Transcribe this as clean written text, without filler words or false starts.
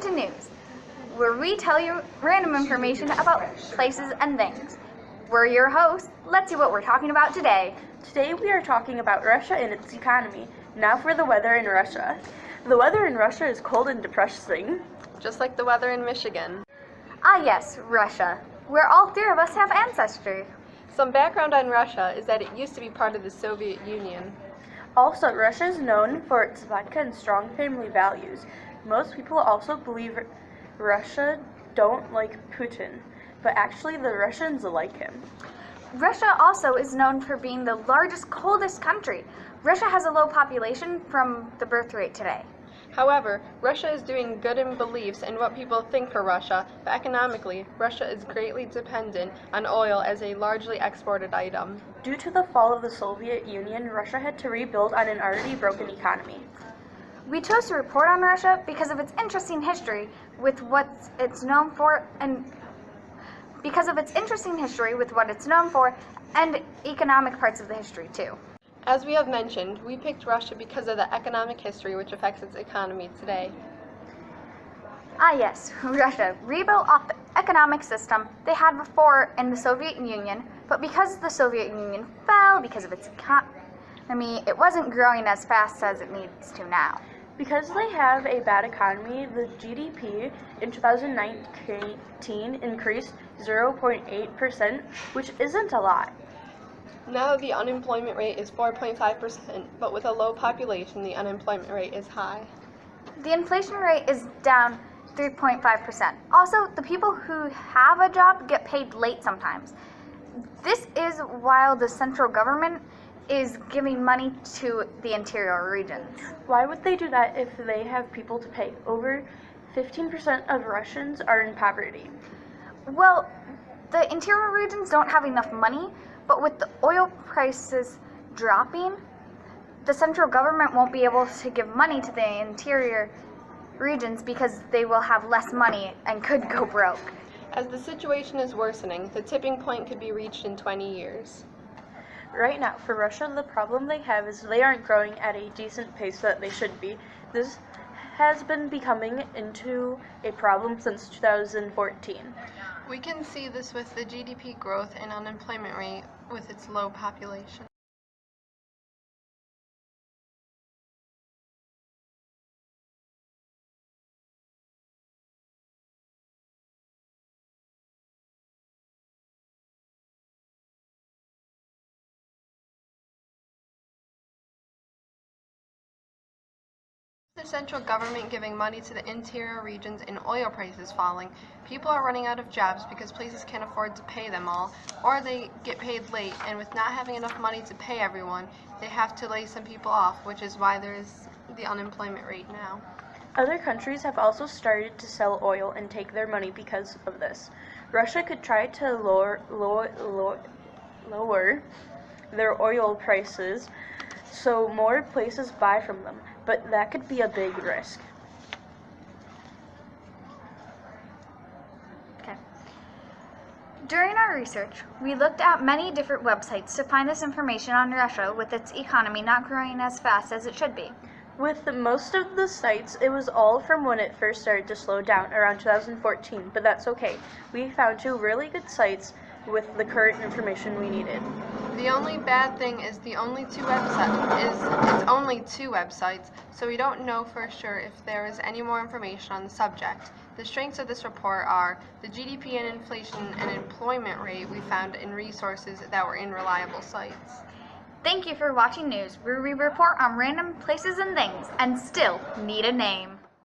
to News, where we tell you random information about places and things. We're your hosts. Let's see what we're talking about today. Today we are talking about Russia and its economy. Now for the weather in Russia. The weather in Russia is cold and depressing. Just like the weather in Michigan. Ah yes, Russia, where all three of us have ancestry. Some background on Russia is that it used to be part of the Soviet Union. Also, Russia is known for its vodka and strong family values. Most people also believe Russia don't like Putin, but actually the Russians like him. Russia also is known for being the largest, coldest country. Russia has a low population from the birth rate today. However, Russia is doing good in beliefs and what people think for Russia, but economically, Russia is greatly dependent on oil as a largely exported item. Due to the fall of the Soviet Union, Russia had to rebuild on an already broken economy. We chose to report on Russia because of its interesting history with what it's known for and economic parts of the history too. As we have mentioned, we picked Russia because of the economic history which affects its economy today. Ah yes, Russia rebuilt off the economic system they had before in the Soviet Union, but because the Soviet Union fell because of its economy, it wasn't growing as fast as it needs to now. Because they have a bad economy, the GDP in 2019 increased 0.8%, which isn't a lot. Now the unemployment rate is 4.5%, but with a low population, the unemployment rate is high. The inflation rate is down 3.5%. Also, the people who have a job get paid late sometimes. This is while the central government is giving money to the interior regions. Why would they do that if they have people to pay? Over 15% of Russians are in poverty. Well, the interior regions don't have enough money, but with the oil prices dropping, the central government won't be able to give money to the interior regions because they will have less money and could go broke. As the situation is worsening, the tipping point could be reached in 20 years. Right now, for Russia, the problem they have is they aren't growing at a decent pace that they should be. This has been becoming into a problem since 2014. We can see this with the GDP growth and unemployment rate with its low population. The central government giving money to the interior regions and oil prices falling, people are running out of jobs because places can't afford to pay them all, or they get paid late, and with not having enough money to pay everyone, they have to lay some people off, which is why there is the unemployment rate now. Other countries have also started to sell oil and take their money because of this. Russia could try to lower their oil prices so more places buy from them, but that could be a big risk. Okay. During our research, we looked at many different websites to find this information on Russia with its economy not growing as fast as it should be. With most of the sites, it was all from when it first started to slow down around 2014, but that's okay. We found two really good sites with the current information we needed. The only bad thing is it's only two websites, so we don't know for sure if there is any more information on the subject. The strengths of this report are the GDP and inflation and employment rate we found in resources that were in reliable sites. Thank you for watching news, where we report on random places and things and still need a name.